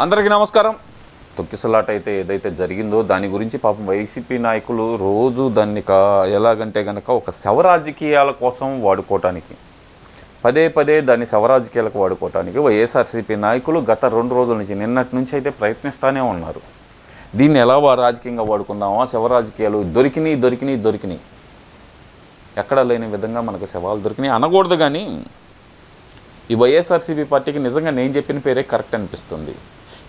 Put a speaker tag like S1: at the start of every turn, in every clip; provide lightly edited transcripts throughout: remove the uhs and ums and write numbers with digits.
S1: అందరికీ నమస్కారం. తొక్కిసలాట అయితే ఏదైతే జరిగిందో దాని గురించి పాపం వైసీపీ నాయకులు రోజు దాన్ని ఎలాగంటే కనుక ఒక శవ రాజకీయాల కోసం వాడుకోవటానికి పదే పదే దాన్ని శవ రాజకీయాలకు వాడుకోవటానికి వైఎస్ఆర్సీపీ నాయకులు గత 2 రోజుల నుంచి నిన్నటి నుంచి అయితే ప్రయత్నిస్తూనే ఉన్నారు. దీన్ని ఎలా రాజకీయంగా వాడుకుందామా, శవ రాజకీయాలు దొరికినాయి ఎక్కడ లేని విధంగా మనకు శవాలు దొరికినాయి అనకూడదు. కానీ ఈ వైఎస్ఆర్సీపీ పార్టీకి నిజంగా నేను చెప్పిన పేరే కరెక్ట్ అనిపిస్తుంది.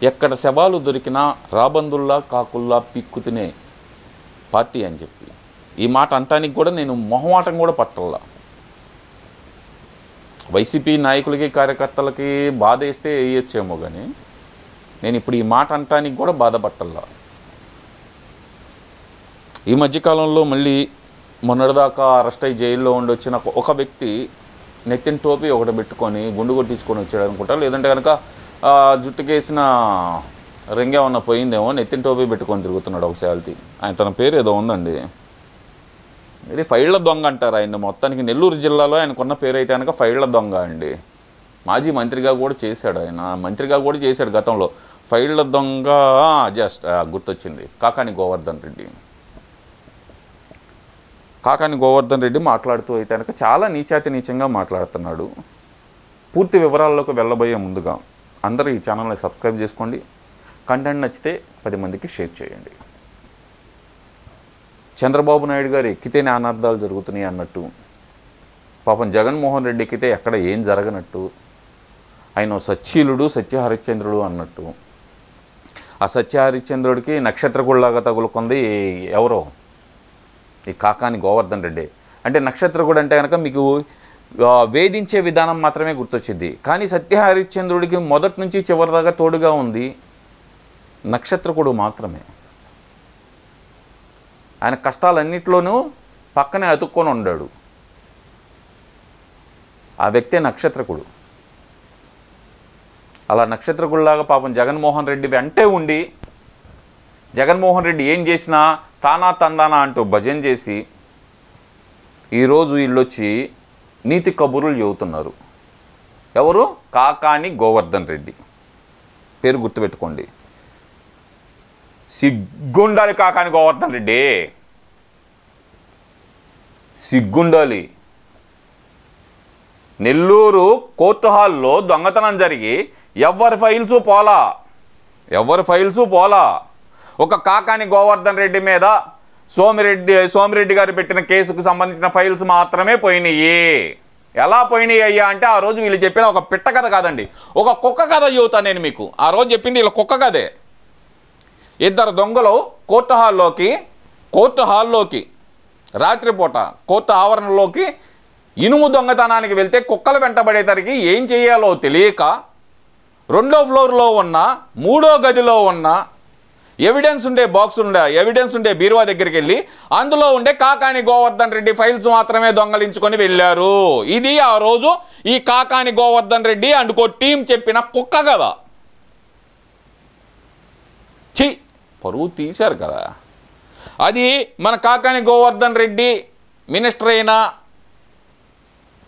S1: ఎక్కడ శవాలు దొరికినా రాబందుల్లా కాకుల్లా పిక్కు తినే పార్టీ అని చెప్పి ఈ మాట అంటానికి కూడా నేను మొహమాటం కూడా పట్టల్లా. వైసీపీ నాయకులకి కార్యకర్తలకి బాధ వేస్తే వేయచ్చేమో, కానీ నేను ఇప్పుడు ఈ మాట అంటానికి కూడా బాధపట్టల్లా. ఈ మధ్యకాలంలో మళ్ళీ మొన్నటిదాకా అరెస్ట్ అయ్యి జైల్లో ఉండొచ్చిన ఒక వ్యక్తి నెత్తిన టోపీ ఒకటి పెట్టుకొని గుండు కొట్టించుకొని వచ్చాడు అనుకుంటా, లేదంటే కనుక జుట్టుకేసిన రింగే ఉన్న పోయిందేమో, నెత్తిన టోపీ పెట్టుకొని తిరుగుతున్నాడు ఒక శాల్తీ. తన పేరు ఏదో ఉందండి, ఇది ఫైళ్ల దొంగ అంటారు ఆయన. మొత్తానికి నెల్లూరు జిల్లాలో ఆయనకున్న పేరు అయితే కనుక ఫైళ్ల దొంగ అండి. మాజీ మంత్రిగా కూడా చేశాడు ఆయన, గతంలో ఫైళ్ల దొంగ. జస్ట్ గుర్తొచ్చింది, కాకాని గోవర్ధన్ రెడ్డి మాట్లాడుతూ అయితే కనుక చాలా నీచంగా మాట్లాడుతున్నాడు. పూర్తి వివరాల్లోకి వెళ్ళబోయే ముందుగా అందరూ ఈ ఛానల్ని సబ్స్క్రైబ్ చేసుకోండి. కంటెంట్ నచ్చితే 10 మందికి షేర్ చేయండి. చంద్రబాబు నాయుడు గారు ఎక్కితేనే అనార్థాలు జరుగుతున్నాయి అన్నట్టు, పాపం జగన్మోహన్ రెడ్డి ఎక్కితే ఎక్కడ ఏం జరగనట్టు, ఆయన సచ్చీలుడు సత్యహరిశ్చంద్రుడు అన్నట్టు, ఆ సత్యహరిశ్చంద్రుడికి నక్షత్రకుడిలాగా తగులుకుంది ఎవరో ఈ కాకాని గోవర్ధన్ రెడ్డి. అంటే నక్షత్రకుడు అంటే కనుక మీకు వేధించే విధానం మాత్రమే గుర్తొచ్చింది, కానీ సత్యహరిశ్చంద్రుడికి మొదటి నుంచి చివరిదాకా తోడుగా ఉంది నక్షత్రకుడు మాత్రమే. ఆయన కష్టాలన్నింటిలోనూ పక్కనే అతుక్కొని ఉన్నాడు. ఆ వ్యక్తే నక్షత్రకుడు. అలా నక్షత్రకుడిలాగా పాపం జగన్మోహన్ రెడ్డి వెంటే ఉండి, జగన్మోహన్ రెడ్డి ఏం చేసినా తానా తందానా అంటూ భజన చేసి ఈరోజు వీళ్ళొచ్చి నీతి కబుర్లు చెబుతున్నారు. ఎవరు? కాకాని గోవర్ధన్ రెడ్డి. పేరు గుర్తుపెట్టుకోండి, సిగ్గుండాలి కాకాని గోవర్ధన్ రెడ్డి, సిగ్గుండాలి. నెల్లూరు కోర్టు హాల్లో దొంగతనం జరిగి ఎవరి ఫైల్సు పోలా. ఒక కాకాని గోవర్ధన్ రెడ్డి మీద సోమిరెడ్డి గారు పెట్టిన కేసుకు సంబంధించిన ఫైల్స్ మాత్రమే పోయినాయి. ఎలా పోయినాయి అయ్యా అంటే, ఆ రోజు వీళ్ళు చెప్పిన ఒక పిట్ట కథ కాదండి, ఒక కుక్క కథ చెబుతాను నేను మీకు. ఆ రోజు చెప్పింది వీళ్ళ కుక్క కథే. 2 దొంగలు కోర్టు హాల్లోకి రాత్రిపూట కోర్టు ఆవరణలోకి ఇనుము దొంగతనానికి వెళ్తే కుక్కలు వెంటబడేసరికి ఏం చేయాలో తెలియక 2వ ఫ్లోర్లో ఉన్న 3వ గదిలో ఉన్న ఎవిడెన్స్ ఉండే బీరువా దగ్గరికి వెళ్ళి అందులో ఉండే కాకాని గోవర్ధన్ రెడ్డి ఫైల్స్ మాత్రమే దొంగలించుకొని వెళ్ళారు. ఇది ఆ రోజు ఈ కాకాని గోవర్ధన్ రెడ్డి అండ్ టీం చెప్పిన కుక్క కదా. పరువు తీశారు కదా. అది మన కాకాని గోవర్ధన్ రెడ్డి మినిస్టర్ అయినా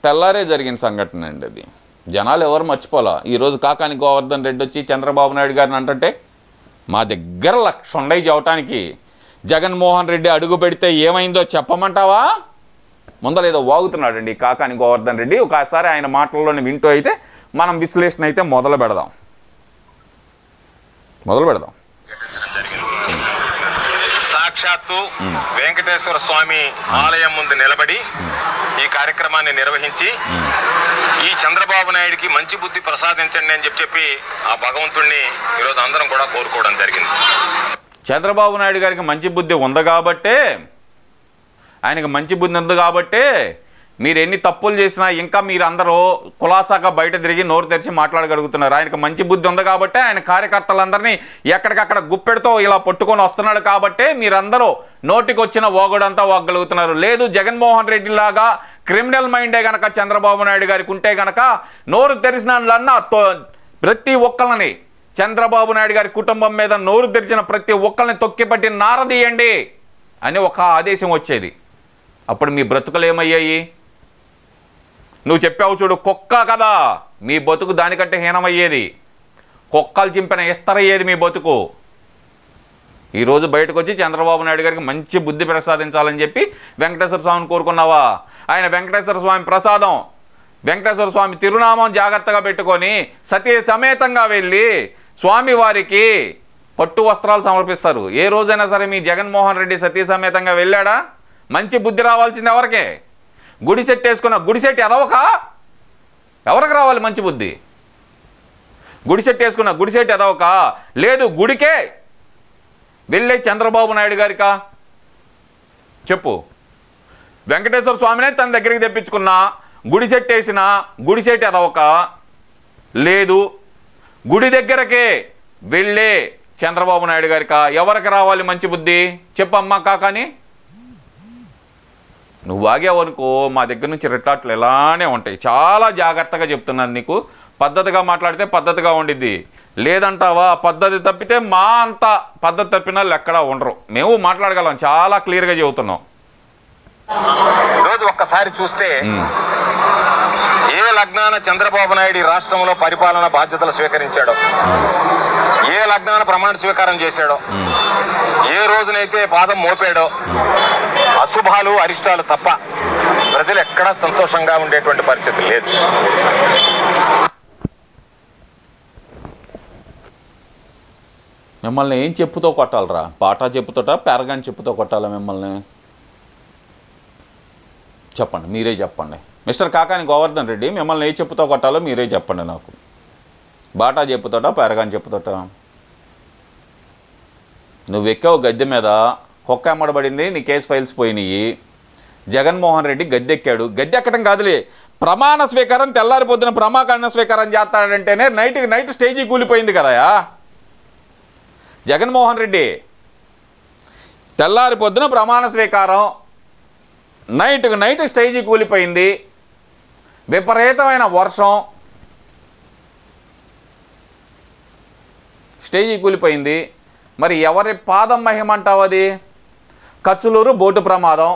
S1: తెల్లారే జరిగిన సంఘటన అండి. అది జనాలు ఎవరు మర్చిపోలా. ఈరోజు కాకాని గోవర్ధన్ రెడ్డి వచ్చి చంద్రబాబు నాయుడు గారిని అంటే, మా దగ్గర 1,00,000 ఉండయి చెప్పటానికి, జగన్మోహన్ రెడ్డి అడుగు పెడితే ఏమైందో చెప్పమంటావా? ముందలేదో వాగుతున్నాడండి కాకాని గోవర్ధన్ రెడ్డి. ఒకసారి ఆయన మాటల్లోనే వింటూ అయితే మనం విశ్లేషణ అయితే మొదలు పెడదాం.
S2: సాక్షాత్తు వెంకటేశ్వర స్వామి ఆలయం ముందు నిలబడి ఈ కార్యక్రమాన్ని నిర్వహించి ఈ చంద్రబాబు నాయుడికి మంచి బుద్ధి ప్రసాదించండి అని చెప్పి ఆ భగవంతుడిని ఈరోజు అందరం కూడా కోరుకోవడం జరిగింది.
S1: చంద్రబాబు నాయుడు గారికి మంచి బుద్ధి ఉంది కాబట్టే మీరు ఎన్ని తప్పులు చేసినా ఇంకా మీరు అందరూ కులాసాగా బయట తిరిగి నోరు తెరిచి మాట్లాడగలుగుతున్నారు. ఆయనకు మంచి బుద్ధి ఉంది కాబట్టే ఆయన కార్యకర్తలందరినీ ఎక్కడికక్కడ గుప్పెడుతో ఇలా పట్టుకొని వస్తున్నాడు కాబట్టే మీరందరూ నోటికి వచ్చిన ఓగడంతా వాగలుగుతున్నారు. లేదు జగన్మోహన్ రెడ్డి లాగా క్రిమినల్ మైండే గనక చంద్రబాబు నాయుడు గారికి ఉంటే గనక నోరు తెరిచినన్నా ప్రతి ఒక్కళ్ళని, చంద్రబాబు నాయుడు గారి కుటుంబం మీద నోరు తెరిచిన ప్రతి ఒక్కళ్ళని తొక్కిపట్టి నారదీయండి అని ఒక ఆదేశం వచ్చేది. అప్పుడు మీ బ్రతుకులు ఏమయ్యాయి? నువ్వు చెప్పావు చూడు, కుక్క కదా, మీ బతుకు దానికంటే హీనమయ్యేది. కుక్కలు చింపిన ఇస్తరయ్యేది మీ బతుకు. ఈరోజు బయటకు వచ్చి చంద్రబాబు నాయుడు గారికి మంచి బుద్ధి ప్రసాదించాలని చెప్పి వెంకటేశ్వర స్వామిని కోరుకున్నావా? ఆయన వెంకటేశ్వర స్వామి ప్రసాదం, వెంకటేశ్వర స్వామి తిరునామం జాగ్రత్తగా పెట్టుకొని సతీ సమేతంగా వెళ్ళి స్వామివారికి పట్టు వస్త్రాలు సమర్పిస్తారు. ఏ రోజైనా సరే మీ జగన్మోహన్ రెడ్డి సతీ సమేతంగా వెళ్ళాడా? మంచి బుద్ధి రావాల్సింది ఎవరికే? గుడి సెట్ వేసుకున్న గుడి సెట్ ఎదవకా? ఎవరికి రావాలి మంచి బుద్ధి? గుడి సెట్ వేసుకున్న గుడి సెట్ ఎదవకా? లేదు గుడికే వెళ్ళే చంద్రబాబు నాయుడు గారికా? చెప్పు. వెంకటేశ్వర స్వామినే తన దగ్గరికి తెప్పించుకున్నా గుడి సెట్ వేసిన గుడి సెట్ ఎదవకా? లేదు గుడి దగ్గరకే వెళ్ళే చంద్రబాబు నాయుడు గారికా? ఎవరికి రావాలి మంచి బుద్ధి? చెప్పమ్మా కాకాని. నువ్వు ఆగావనుకో మా దగ్గర నుంచి రిటార్ట్లు ఎలానే ఉంటాయి. చాలా జాగ్రత్తగా చెప్తున్నాను నీకు. పద్ధతిగా మాట్లాడితే పద్ధతిగా ఉండిద్ది. లేదంటావా పద్ధతి తప్పితే మా అంత పద్ధతి తప్పిన వాళ్ళు ఎక్కడా ఉండరు. మేము మాట్లాడగలం, చాలా క్లియర్గా చెబుతున్నాం.
S2: రోజు ఒక్కసారి చూస్తే ఏ లగ్నాన చంద్రబాబు నాయుడు రాష్ట్రంలో పరిపాలన బాధ్యతలు స్వీకరించాడో, ఏ లగ్నాన ప్రమాణ స్వీకారం చేశాడో, ఏ రోజునైతే పాదం మోపాడో, అశుభాలు అరిష్టాలు తప్ప ప్రజలు ఎక్కడా సంతోషంగా ఉండేటువంటి పరిస్థితి లేదు.
S1: మిమ్మల్ని ఏం చెప్పుతో కొట్టాలరా? పాటా చెప్పుతోట, పారగాన్ చెప్పుతో కొట్టాలా మిమ్మల్ని? చెప్పండి, మీరే చెప్పండి. మిస్టర్ కాకాని గోవర్ధన్ రెడ్డి, మిమ్మల్ని ఏ చెప్పుతో కొట్టాలో మీరే చెప్పండి నాకు. బాటా చెప్పుతోట, పారగాన్ చెప్పుతోట? నువ్వు ఎక్కావు గద్దె మీద, కుక్క అమ్మడబడింది, నీ కేసు ఫైల్స్ పోయినాయి. జగన్మోహన్ రెడ్డి గద్దె ఎక్కాడు. గద్దె ఎక్కడం కాదులే, ప్రమాణ స్వీకారం తెల్లారి పొద్దున ప్రమాణ స్వీకారం చేస్తాడంటేనే నైట్ స్టేజీ కూలిపోయింది కదయా జగన్మోహన్ రెడ్డి. తెల్లారి పొద్దున ప్రమాణ స్వీకారం, నైట్ స్టేజీ కూలిపోయింది. విపరీతమైన వర్షం, స్టేజీ కూలిపోయింది. మరి ఎవరి పాదం మహిమంటావు అది? కచ్చులూరు బోటు ప్రమాదం,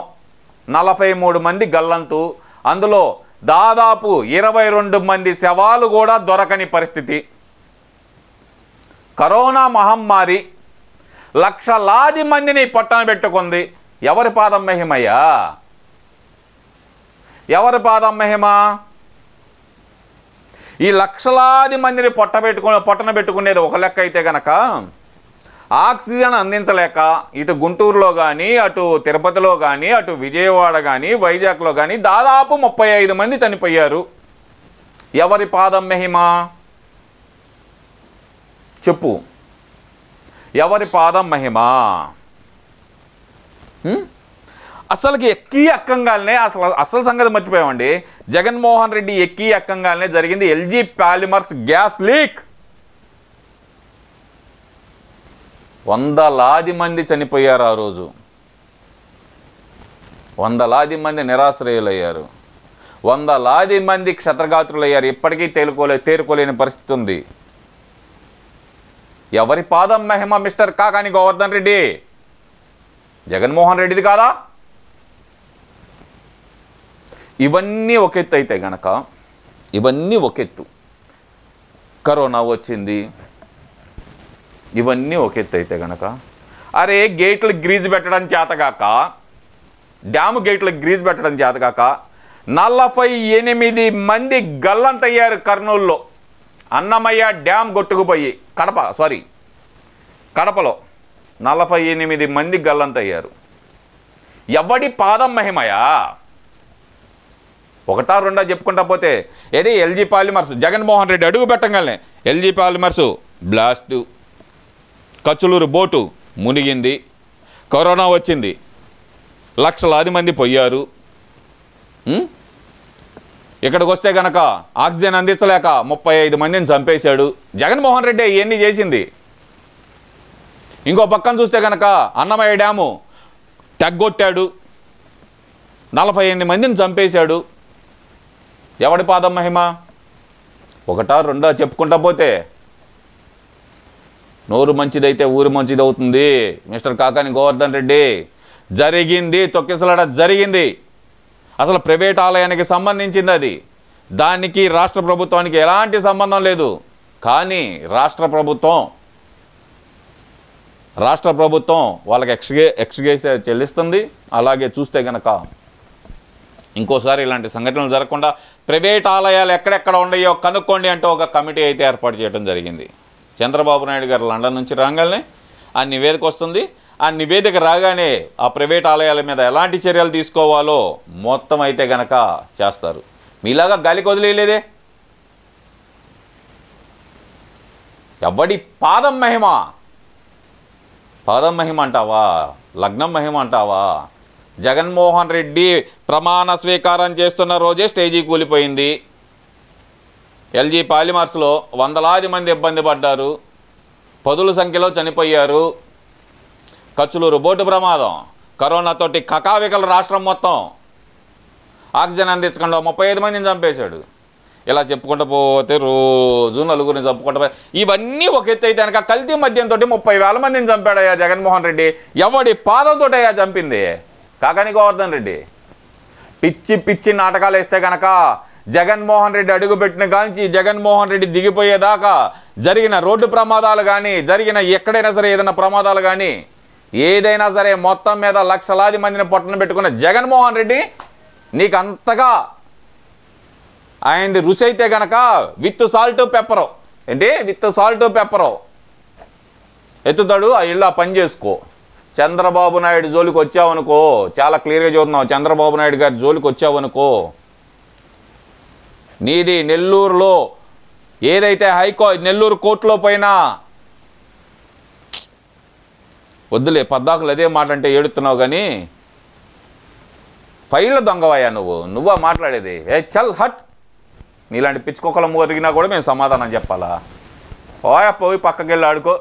S1: 43 మంది గల్లంతు, అందులో దాదాపు 22 మంది శవాలు కూడా దొరకని పరిస్థితి. కరోనా మహమ్మారి లక్షలాది మందిని పట్టణ పెట్టుకుంది. ఎవరి పాదం మహిమయ్యా? ఎవరి పాదం మహిమ? ఈ లక్షలాది మందిని పట్టణ పెట్టుకునేది ఒక లెక్క అయితే గనక, ఆక్సిజన్ అందించలేక ఇటు గుంటూరులో కానీ, అటు తిరుపతిలో కానీ, అటు విజయవాడ కానీ, వైజాగ్లో కానీ దాదాపు 35 మంది చనిపోయారు. ఎవరి పాదం మహిమ? చెప్పు, ఎవరి పాదం మహిమ? అసలుకి ఎక్కి ఎక్కంగానే అసలు సంగతి మర్చిపోయామండి. జగన్మోహన్ రెడ్డి ఎక్కి ఎక్కంగానే జరిగింది ఎల్జీ పాలిమర్స్ గ్యాస్ లీక్. వందలాది మంది చనిపోయారు ఆ రోజు. వందలాది మంది నిరాశ్రయులయ్యారు. వందలాది మంది క్షతగాత్రులయ్యారు. ఇప్పటికీ తేరుకోలేని పరిస్థితి ఉంది. ఎవరి పాదం మహిమ మిస్టర్ కాకాని గోవర్ధన్ రెడ్డి? జగన్మోహన్ రెడ్డిది కాదా? ఇవన్నీ ఒక ఎత్తు అయితే గనక, ఇవన్నీ ఒక ఎత్తు. కరోనా వచ్చింది, ఇవన్నీ ఒక ఎత్తు అయితే గనక, అరే గేట్లకు గ్రీజ్ పెట్టడం చేతగాక, డ్యాము గేట్లకు గ్రీజ్ పెట్టడం చేతగాక 48 మంది గల్లంతయ్యారు కర్నూలులో. అన్నమయ్య డ్యామ్ కొట్టుకుపోయి కడపలో 48 మంది గల్లంతయ్యారు. ఎవడి పాదం మహిమయా? ఒకటా రెండా చెప్పుకుంటా పోతే ఏది ఎల్జీ పాలిమర్స్, జగన్మోహన్ రెడ్డి అడుగు పెట్టగానే ఎల్జీ పాలిమర్సు బ్లాస్టు, కచ్చులూరు బోటు మునిగింది, కరోనా వచ్చింది, లక్షలాది మంది పోయారు. ఇక్కడికి వస్తే కనుక ఆక్సిజన్ అందించలేక 35 మందిని చంపేశాడు. జగన్మోహన్ రెడ్డి ఇవన్నీ చేసింది. ఇంకో పక్కన చూస్తే కనుక అన్నమయ్య డ్యాము తెగ్గొట్టాడు, 48 మందిని చంపేశాడు. ఎవడి పాదం మహిమ? ఒకటా రెండో చెప్పుకుంటా పోతే నోరు మంచిదైతే ఊరు మంచిది అవుతుంది. మిస్టర్ కాకాని గోవర్ధన్ రెడ్డి, జరిగింది తొక్కిసలాట జరిగింది. అసలు ప్రైవేట్ ఆలయానికి సంబంధించింది అది. దానికి రాష్ట్ర ప్రభుత్వానికి ఎలాంటి సంబంధం లేదు. కానీ రాష్ట్ర ప్రభుత్వం వాళ్ళకి ఎక్స్గ్రేషియా చెల్లిస్తుంది. అలాగే చూస్తే కనుక ఇంకోసారి ఇలాంటి సంఘటనలు జరగకుండా ప్రైవేట్ ఆలయాలు ఎక్కడెక్కడ ఉన్నాయో కనుక్కోండి అంటూ ఒక కమిటీ అయితే ఏర్పాటు చేయడం జరిగింది. చంద్రబాబు నాయుడు గారు లండన్ నుంచి రాగానే ఆ నివేదిక వస్తుంది. ఆ నివేదిక రాగానే ఆ ప్రైవేట్ ఆలయాల మీద ఎలాంటి చర్యలు తీసుకోవాలో మొత్తం అయితే గనక చేస్తారు. మీలాగా గాలికి వదిలేయలేదే. ఎవడి పాదం మహిమ అంటావా, లగ్నం మహిమ అంటావా? జగన్మోహన్ రెడ్డి ప్రమాణ స్వీకారం చేస్తున్న రోజే స్టేజీ కూలిపోయింది. ఎల్జీ పాలిమర్స్లో వందలాది మంది ఇబ్బంది పడ్డారు, పదుల సంఖ్యలో చనిపోయారు. కచ్చులూరు బోటు ప్రమాదం, కరోనాతోటి కకావికల రాష్ట్రం మొత్తం, ఆక్సిజన్ అందించకుండా 35 మందిని చంపేశాడు. ఇలా చెప్పుకుంటూ పోతే రోజు నలుగురిని చంపుకుంటూ ఇవన్నీ ఒక ఎత్తు అయితే కనుక కల్తీ మద్యంతో 30,000 మందిని చంపాడయ్యా జగన్మోహన్ రెడ్డి. ఎవడి పాదంతో అయ్యా చంపింది? కాకాని గోవర్ధన్ రెడ్డి. పిచ్చి నాటకాలు వేస్తే కనుక జగన్మోహన్ రెడ్డి అడుగుపెట్టిన కాంచి జగన్మోహన్ రెడ్డి దిగిపోయేదాకా జరిగిన రోడ్డు ప్రమాదాలు కానీ, జరిగిన ఎక్కడైనా సరే ఏదైనా ప్రమాదాలు కానీ, ఏదైనా సరే మొత్తం మీద లక్షలాది మందిని పొట్టన పెట్టుకున్న జగన్మోహన్ రెడ్డి నీకు అంతగా ఆయనది రుచి అయితే కనుక విత్ సాల్ట్ పెప్పరు ఎత్తుతాడు. ఆ ఇల్లు ఆ పని చేసుకో. చంద్రబాబు నాయుడు జోలికి వచ్చావనుకో, చాలా క్లియర్గా చూస్తున్నావు, చంద్రబాబు నాయుడు గారి జోలికి వచ్చావనుకో నీది నెల్లూరులో ఏదైతే నెల్లూరు కోర్టులో పోయినా వద్దులే, పద్దాకులు అదే మాట అంటే ఏడుతున్నావు కానీ ఫైళ్ళ దొంగవయ్యా నువ్వా మాట్లాడేది? చల్ హట్. నీలాంటి పిచ్చుకొక్కల మురిగినా కూడా మేము సమాధానం చెప్పాలా? పోయి పక్కకి వెళ్ళి ఆడుకో.